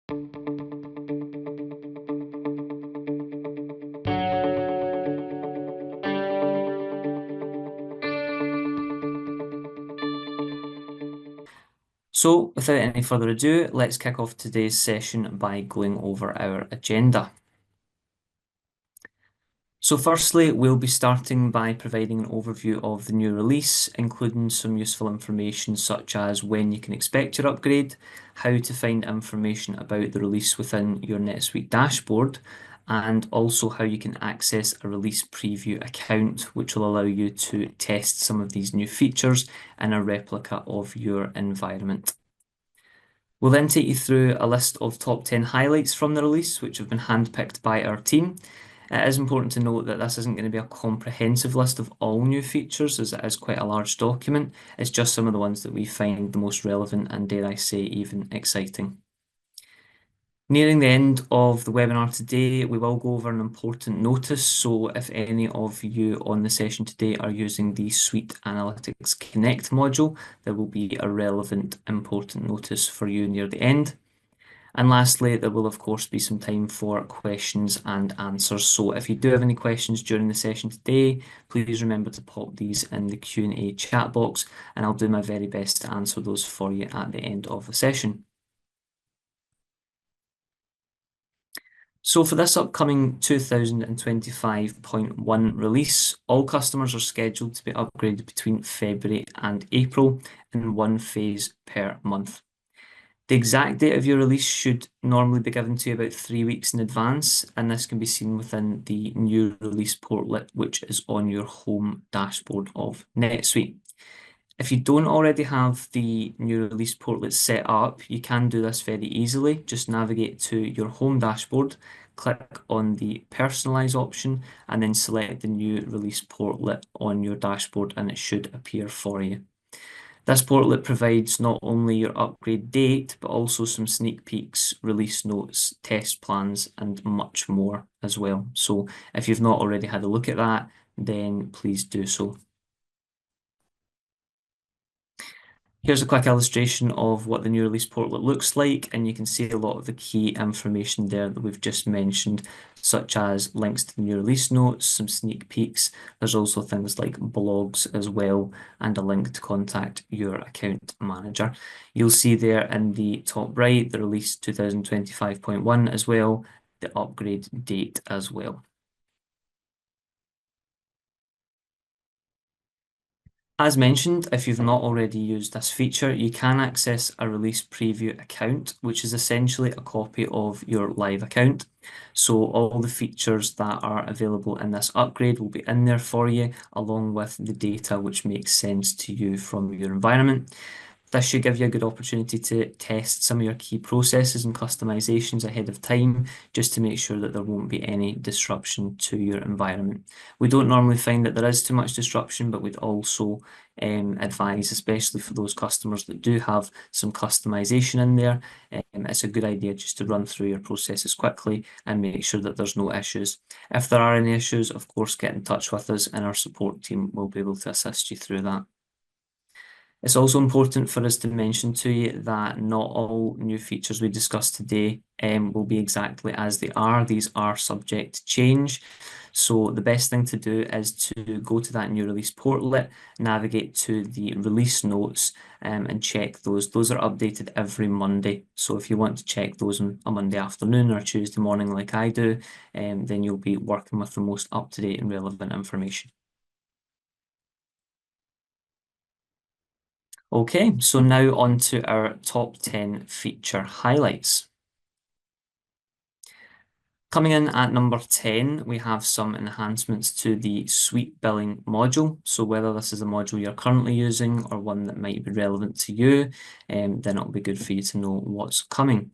So without any further ado, let's kick off today's session by going over our agenda. So firstly, we'll be starting by providing an overview of the new release, including some useful information such as when you can expect your upgrade, how to find information about the release within your NetSuite dashboard, and also how you can access a release preview account, which will allow you to test some of these new features in a replica of your environment. We'll then take you through a list of top 10 highlights from the release, which have been handpicked by our team. It is important to note that this isn't going to be a comprehensive list of all new features, as it is quite a large document. It's just some of the ones that we find the most relevant and, dare I say, even exciting. Nearing the end of the webinar today, we will go over an important notice. So if any of you on the session today are using the Suite Analytics Connect module, there will be a relevant important notice for you near the end. And lastly, there will of course be some time for questions and answers. So if you do have any questions during the session today, please remember to pop these in the Q&A chat box, and I'll do my very best to answer those for you at the end of the session. So for this upcoming 2025.1 release, all customers are scheduled to be upgraded between February and April in one phase per month. The exact date of your release should normally be given to you about 3 weeks in advance, and this can be seen within the new release portlet, which is on your home dashboard of NetSuite. If you don't already have the new release portlet set up, you can do this very easily. Just navigate to your home dashboard, click on the personalize option, and then select the new release portlet on your dashboard, and it should appear for you. This portlet provides not only your upgrade date, but also some sneak peeks, release notes, test plans, and much more as well. So if you've not already had a look at that, then please do so. Here's a quick illustration of what the new release portlet looks like, and you can see a lot of the key information there that we've just mentioned, such as links to the new release notes, some sneak peeks. There's also things like blogs as well, and a link to contact your account manager. You'll see there in the top right, the release 2025.1 as well, the upgrade date as well. As mentioned, if you've not already used this feature, you can access a release preview account, which is essentially a copy of your live account. So all the features that are available in this upgrade will be in there for you, along with the data which makes sense to you from your environment. This should give you a good opportunity to test some of your key processes and customizations ahead of time, just to make sure that there won't be any disruption to your environment. We don't normally find that there is too much disruption, but we'd also advise, especially for those customers that do have some customization in there, it's a good idea just to run through your processes quickly and make sure that there's no issues. If there are any issues, of course, get in touch with us and our support team will be able to assist you through that. It's also important for us to mention to you that not all new features we discuss today will be exactly as they are. These are subject to change. So the best thing to do is to go to that new release portlet, navigate to the release notes and check those. Those are updated every Monday. So if you want to check those on a Monday afternoon or Tuesday morning like I do, then you'll be working with the most up-to-date and relevant information. Okay, so now on to our top 10 feature highlights. Coming in at number 10, we have some enhancements to the Suite Billing module. So whether this is a module you're currently using or one that might be relevant to you, then it'll be good for you to know what's coming.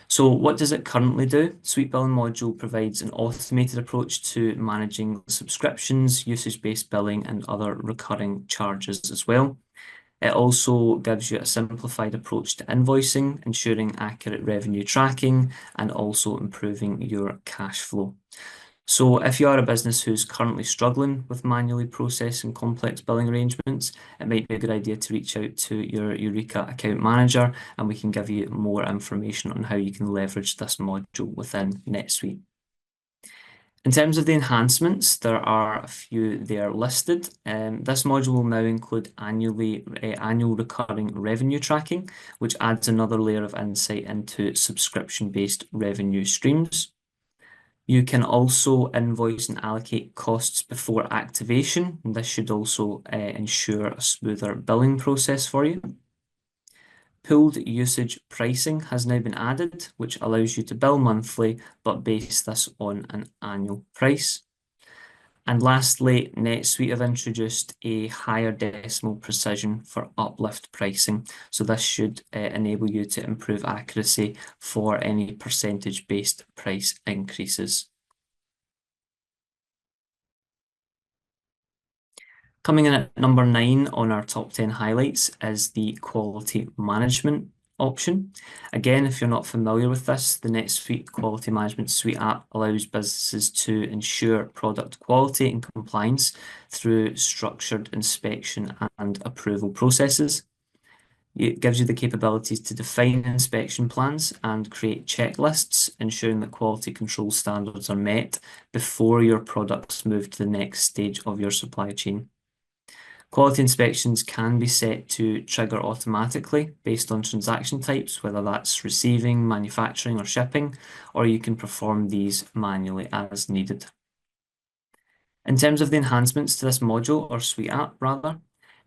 So what does it currently do? Suite Billing module provides an automated approach to managing subscriptions, usage-based billing, and other recurring charges as well. It also gives you a simplified approach to invoicing, ensuring accurate revenue tracking, and also improving your cash flow. So if you are a business who's currently struggling with manually processing complex billing arrangements, it might be a good idea to reach out to your Eureka account manager and we can give you more information on how you can leverage this module within NetSuite. In terms of the enhancements, there are a few there listed. This module will now include annual recurring revenue tracking, which adds another layer of insight into subscription-based revenue streams. You can also invoice and allocate costs before activation. This should also ensure a smoother billing process for you. Pooled usage pricing has now been added, which allows you to bill monthly, but base this on an annual price. And lastly, NetSuite have introduced a higher decimal precision for uplift pricing. So this should enable you to improve accuracy for any percentage-based price increases. Coming in at number 9 on our top 10 highlights is the quality management option. Again, if you're not familiar with this, the NetSuite Quality Management Suite app allows businesses to ensure product quality and compliance through structured inspection and approval processes. It gives you the capabilities to define inspection plans and create checklists, ensuring that quality control standards are met before your products move to the next stage of your supply chain. Quality inspections can be set to trigger automatically based on transaction types, whether that's receiving, manufacturing, or shipping, or you can perform these manually as needed. In terms of the enhancements to this module, or Suite app rather,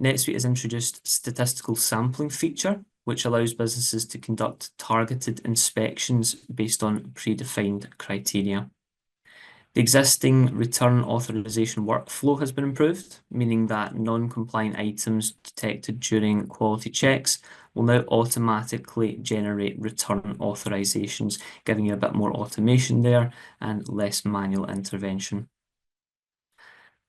NetSuite has introduced statistical sampling feature, which allows businesses to conduct targeted inspections based on predefined criteria. The existing return authorization workflow has been improved, meaning that non-compliant items detected during quality checks will now automatically generate return authorizations, giving you a bit more automation there and less manual intervention.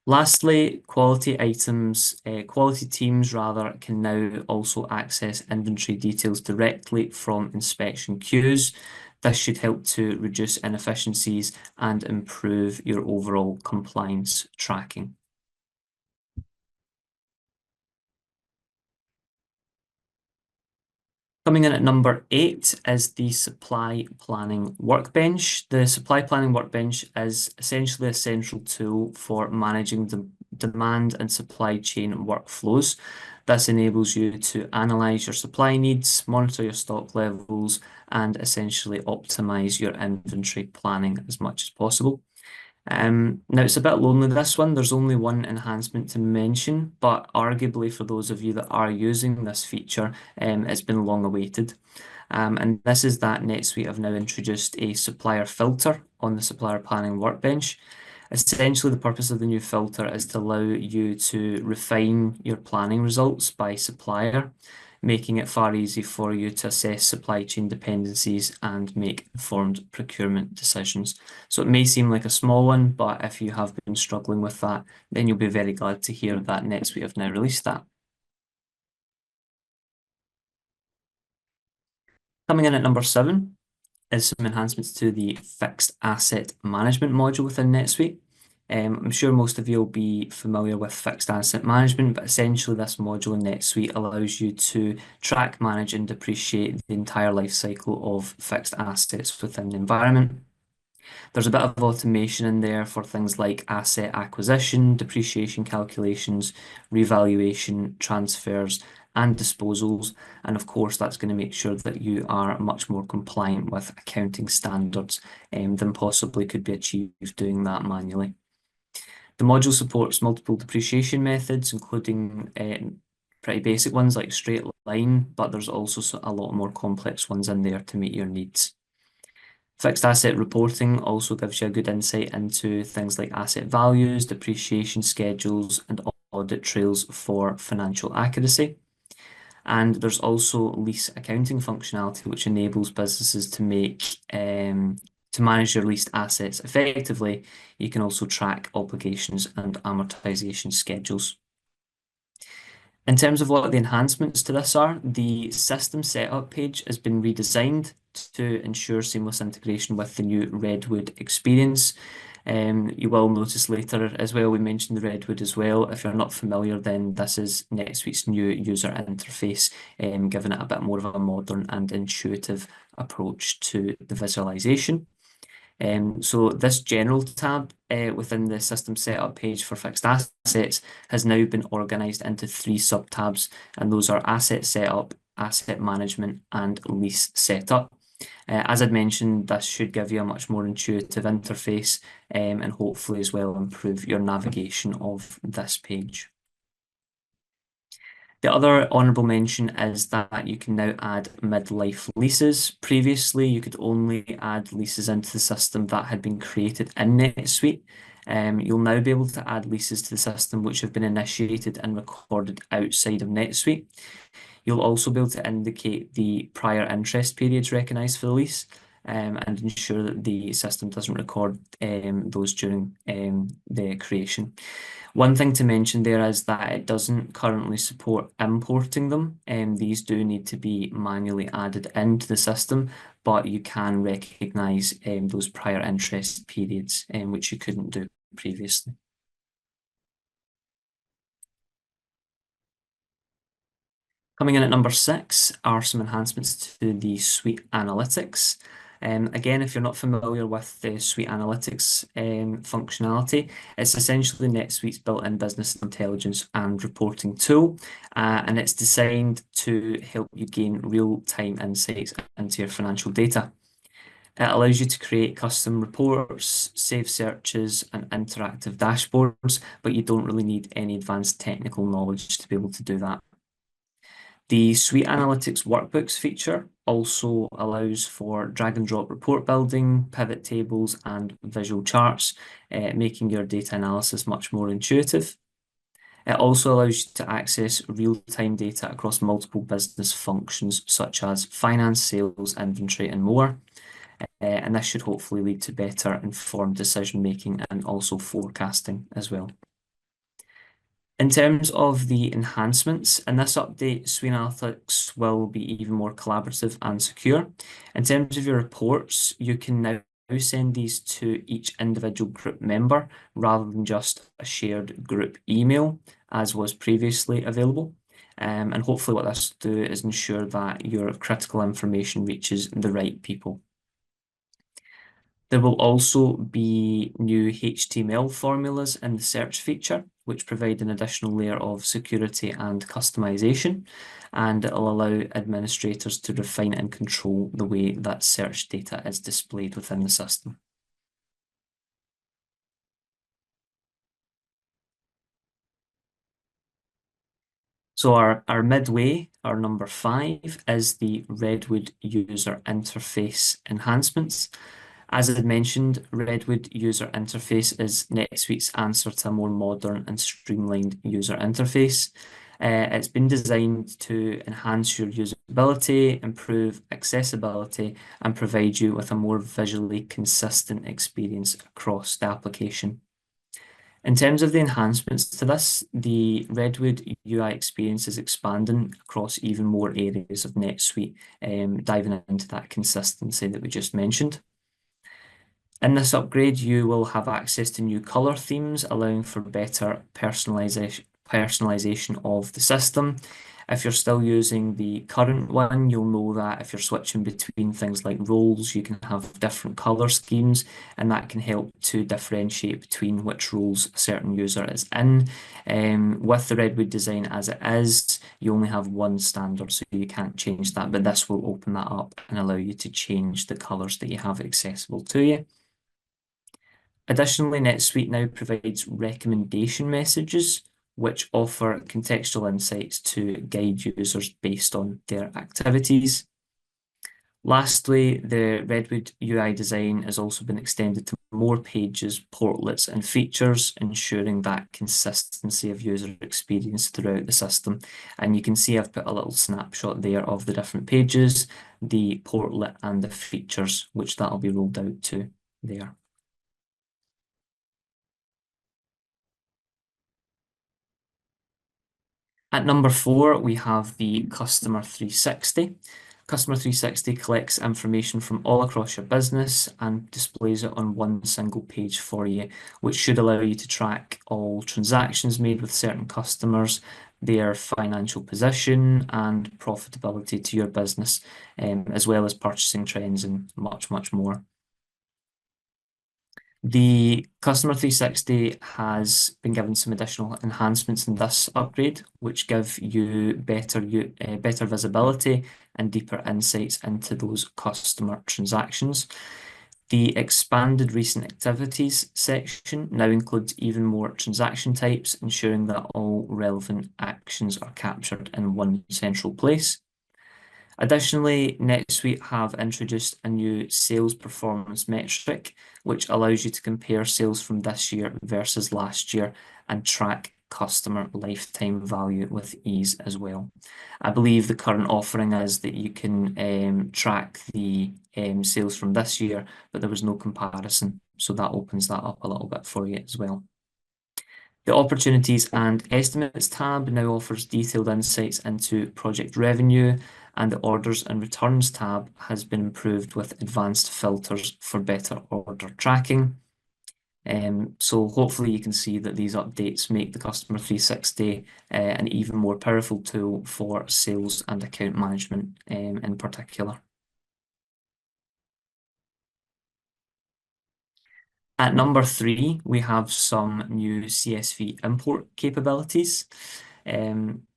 Lastly, quality teams rather can now also access inventory details directly from inspection queues. This should help to reduce inefficiencies and improve your overall compliance tracking. Coming in at number 8 is the supply planning workbench. The supply planning workbench is essentially a central tool for managing the demand and supply chain workflows. This enables you to analyze your supply needs, monitor your stock levels, and essentially optimize your inventory planning as much as possible. Now it's a bit lonely, this one. There's only one enhancement to mention, but arguably for those of you that are using this feature, it's been long awaited. And this is that NetSuite have now introduced a supplier filter on the supplier planning workbench. Essentially, the purpose of the new filter is to allow you to refine your planning results by supplier, making it far easier for you to assess supply chain dependencies and make informed procurement decisions. So it may seem like a small one, but if you have been struggling with that, then you'll be very glad to hear that NetSuite have now released that. Coming in at number 7 is some enhancements to the fixed asset management module within NetSuite. I'm sure most of you will be familiar with fixed asset management, but essentially this module in NetSuite allows you to track, manage, and depreciate the entire life cycle of fixed assets within the environment. There's a bit of automation in there for things like asset acquisition, depreciation calculations, revaluation, transfers, and disposals. And of course, that's going to make sure that you are much more compliant with accounting standards than possibly could be achieved doing that manually. The module supports multiple depreciation methods, including pretty basic ones like straight line, but there's also a lot more complex ones in there to meet your needs. Fixed asset reporting also gives you a good insight into things like asset values, depreciation schedules, and audit trails for financial accuracy. And there's also lease accounting functionality, which enables businesses to manage your leased assets effectively. You can also track obligations and amortization schedules. In terms of what the enhancements to this are, the system setup page has been redesigned to ensure seamless integration with the new Redwood experience. You will notice later as well, we mentioned the Redwood as well. If you're not familiar, then this is NetSuite's new user interface, giving it a bit more of a modern and intuitive approach to the visualization. So this general tab within the system setup page for fixed assets has now been organized into three sub-tabs, and those are asset setup, asset management, and lease setup. As I'd mentioned, this should give you a much more intuitive interface and hopefully as well improve your navigation of this page. The other honourable mention is that you can now add mid-life leases. Previously, you could only add leases into the system that had been created in NetSuite. You'll now be able to add leases to the system which have been initiated and recorded outside of NetSuite. You'll also be able to indicate the prior interest periods recognised for the lease and ensure that the system doesn't record those during the creation. One thing to mention there is that it doesn't currently support importing them, and these do need to be manually added into the system, but you can recognise those prior interest periods, which you couldn't do previously. Coming in at number 6 are some enhancements to the Suite Analytics. Again, if you're not familiar with the Suite Analytics functionality, it's essentially NetSuite's built-in business intelligence and reporting tool, and it's designed to help you gain real-time insights into your financial data. It allows you to create custom reports, save searches, and interactive dashboards, but you don't really need any advanced technical knowledge to be able to do that. The Suite Analytics Workbooks feature also allows for drag and drop report building, pivot tables, and visual charts, making your data analysis much more intuitive. It also allows you to access real-time data across multiple business functions such as finance, sales, inventory, and more. And this should hopefully lead to better informed decision making and also forecasting as well. In terms of the enhancements, in this update, Suite Analytics will be even more collaborative and secure. In terms of your reports, you can now send these to each individual group member rather than just a shared group email, as was previously available. And hopefully what this will do is ensure that your critical information reaches the right people. There will also be new HTML formulas in the search feature, which provide an additional layer of security and customization, and it will allow administrators to refine and control the way that search data is displayed within the system. So our midway, our number 5, is the Redwood user interface enhancements. As I had mentioned, Redwood user interface is NetSuite's answer to a more modern and streamlined user interface. It's been designed to enhance your usability, improve accessibility, and provide you with a more visually consistent experience across the application. In terms of the enhancements to this, the Redwood UI experience is expanding across even more areas of NetSuite, diving into that consistency that we just mentioned. In this upgrade, you will have access to new color themes, allowing for better personalization of the system. If you're still using the current one, you'll know that if you're switching between things like roles, you can have different color schemes, and that can help to differentiate between which roles a certain user is in. With the Redwood design as it is, you only have one standard, so you can't change that, but this will open that up and allow you to change the colors that you have accessible to you. Additionally, NetSuite now provides recommendation messages, which offer contextual insights to guide users based on their activities. Lastly, the Redwood UI design has also been extended to more pages, portlets, and features, ensuring that consistency of user experience throughout the system. And you can see I've put a little snapshot there of the different pages, the portlet, and the features, which that'll be rolled out to there. At number 4, we have the Customer 360. Customer 360 collects information from all across your business and displays it on one single page for you, which should allow you to track all transactions made with certain customers, their financial position and profitability to your business, as well as purchasing trends and much, much more. The Customer 360 has been given some additional enhancements in this upgrade, which give you better visibility and deeper insights into those customer transactions. The expanded recent activities section now includes even more transaction types, ensuring that all relevant actions are captured in one central place. Additionally, NetSuite have introduced a new sales performance metric, which allows you to compare sales from this year versus last year and track customer lifetime value with ease as well. I believe the current offering is that you can track the sales from this year, but there was no comparison, so that opens that up a little bit for you as well. The Opportunities and Estimates tab now offers detailed insights into project revenue, and the Orders and Returns tab has been improved with advanced filters for better order tracking. So hopefully you can see that these updates make the Customer 360 an even more powerful tool for sales and account management in particular. At number 3, we have some new CSV import capabilities.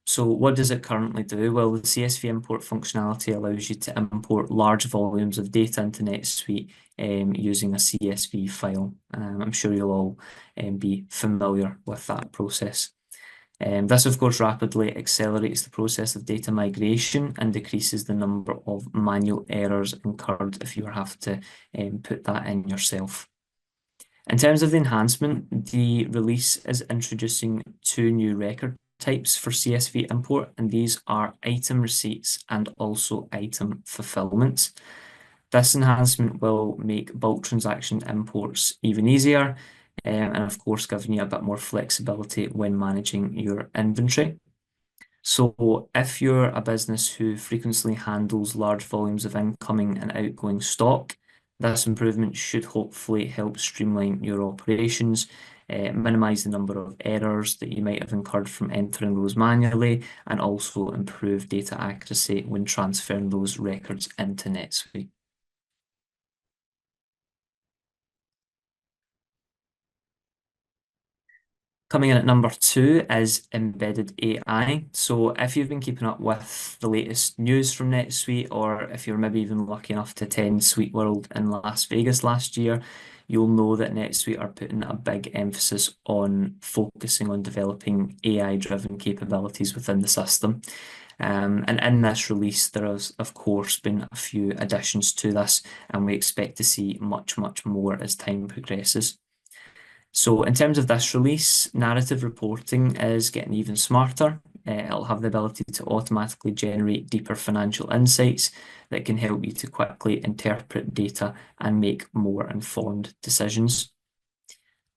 So what does it currently do? Well, the CSV import functionality allows you to import large volumes of data into NetSuite using a CSV file. I'm sure you'll all be familiar with that process. This, of course, rapidly accelerates the process of data migration and decreases the number of manual errors incurred if you have to put that in yourself. In terms of the enhancement, the release is introducing 2 new record types for CSV import, and these are item receipts and also item fulfillments. This enhancement will make bulk transaction imports even easier, and of course, giving you a bit more flexibility when managing your inventory. So if you're a business who frequently handles large volumes of incoming and outgoing stock, this improvement should hopefully help streamline your operations, minimize the number of errors that you might have incurred from entering those manually, and also improve data accuracy when transferring those records into NetSuite. Coming in at number 2 is embedded AI. So if you've been keeping up with the latest news from NetSuite, or if you're maybe even lucky enough to attend Suite World in Las Vegas last year, you'll know that NetSuite are putting a big emphasis on focusing on developing AI-driven capabilities within the system. And in this release, there has, of course, been a few additions to this, and we expect to see much, much more as time progresses. So in terms of this release, narrative reporting is getting even smarter. It'll have the ability to automatically generate deeper financial insights that can help you to quickly interpret data and make more informed decisions.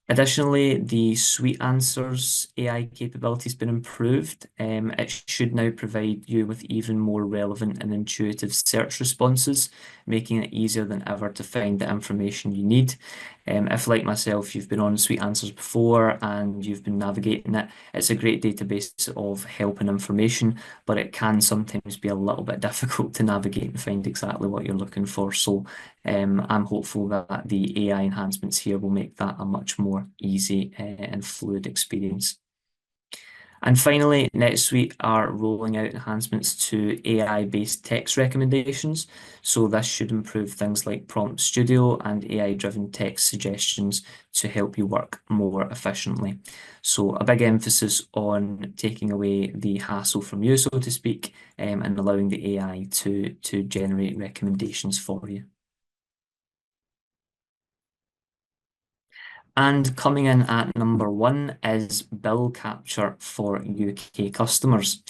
Additionally, the Suite Answers AI capability has been improved. It should now provide you with even more relevant and intuitive search responses, making it easier than ever to find the information you need. If, like myself, you've been on Suite Answers before and you've been navigating it, it's a great database of help and information, but it can sometimes be a little bit difficult to navigate and find exactly what you're looking for. So I'm hopeful that the AI enhancements here will make that a much more easy and fluid experience. And finally, NetSuite are rolling out enhancements to AI-based text recommendations. So this should improve things like Prompt Studio and AI-driven text suggestions to help you work more efficiently. So a big emphasis on taking away the hassle from you, so to speak, and allowing the AI to generate recommendations for you. And coming in at number 1 is bill capture for UK customers.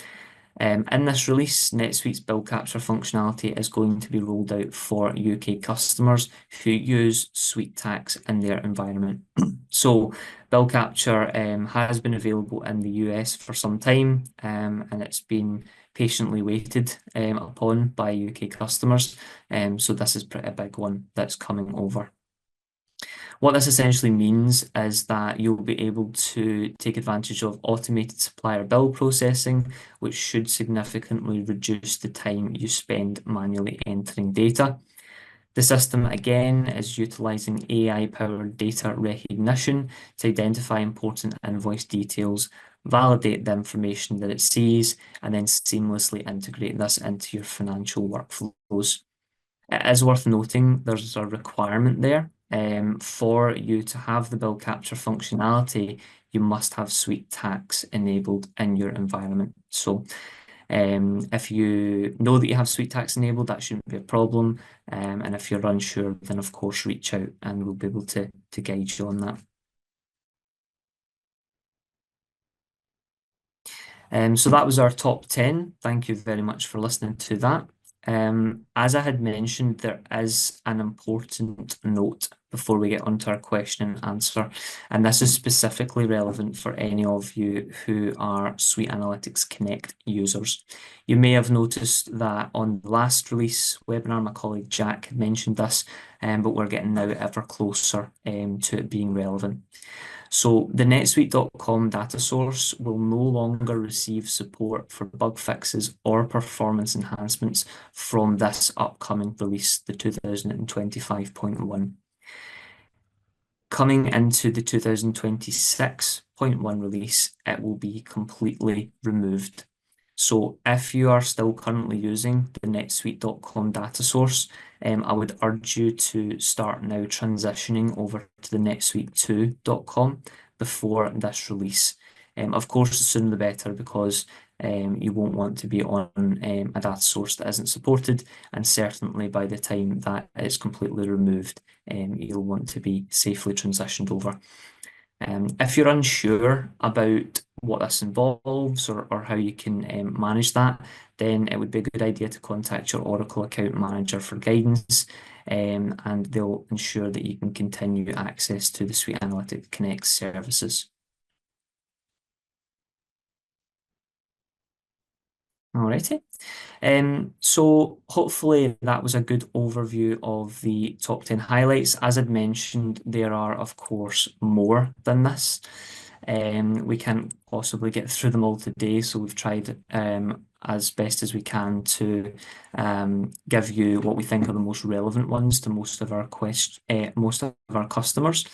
In this release, NetSuite's bill capture functionality is going to be rolled out for UK customers who use SuiteTax in their environment. So bill capture has been available in the US for some time, and it's been patiently waited upon by UK customers. So this is pretty a big one that's coming over. What this essentially means is that you'll be able to take advantage of automated supplier bill processing, which should significantly reduce the time you spend manually entering data. The system, again, is utilizing AI-powered data recognition to identify important invoice details, validate the information that it sees, and then seamlessly integrate this into your financial workflows. It is worth noting there's a requirement there. For you to have the bill capture functionality, you must have Suite Tax enabled in your environment. So if you know that you have Suite Tax enabled, that shouldn't be a problem. And if you're unsure, then of course reach out and we'll be able to guide you on that. So that was our top 10. Thank you very much for listening to that. As I had mentioned, there is an important note before we get onto our question and answer, and this is specifically relevant for any of you who are Suite Analytics Connect users. You may have noticed that on the last release webinar, my colleague Jack had mentioned this, but we're getting now ever closer to it being relevant. So the NetSuite.com data source will no longer receive support for bug fixes or performance enhancements from this upcoming release, the 2025.1. Coming into the 2026.1 release, it will be completely removed. So if you are still currently using the NetSuite.com data source, I would urge you to start now transitioning over to the NetSuite2.com before this release. Of course, the sooner the better because you won't want to be on a data source that isn't supported, and certainly by the time that is completely removed, you'll want to be safely transitioned over. If you're unsure about what this involves or how you can manage that, then it would be a good idea to contact your Oracle account manager for guidance, and they'll ensure that you can continue access to the Suite Analytics Connect services. Alrighty. So hopefully that was a good overview of the top 10 highlights. As I'd mentioned, there are, of course, more than this. We can't possibly get through them all today, so we've tried as best as we can to give you what we think are the most relevant ones to most of our customers.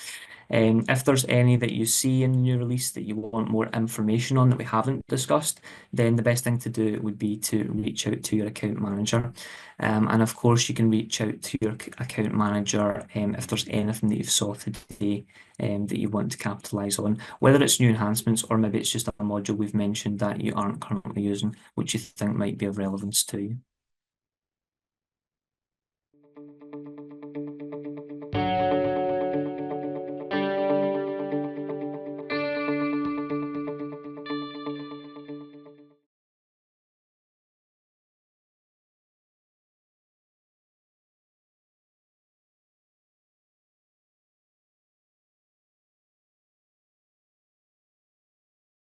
If there's any that you see in the new release that you want more information on that we haven't discussed, then the best thing to do would be to reach out to your account manager. And of course, you can reach out to your account manager if there's anything that you've saw today that you want to capitalize on, whether it's new enhancements or maybe it's just a module we've mentioned that you aren't currently using, which you think might be of relevance to you.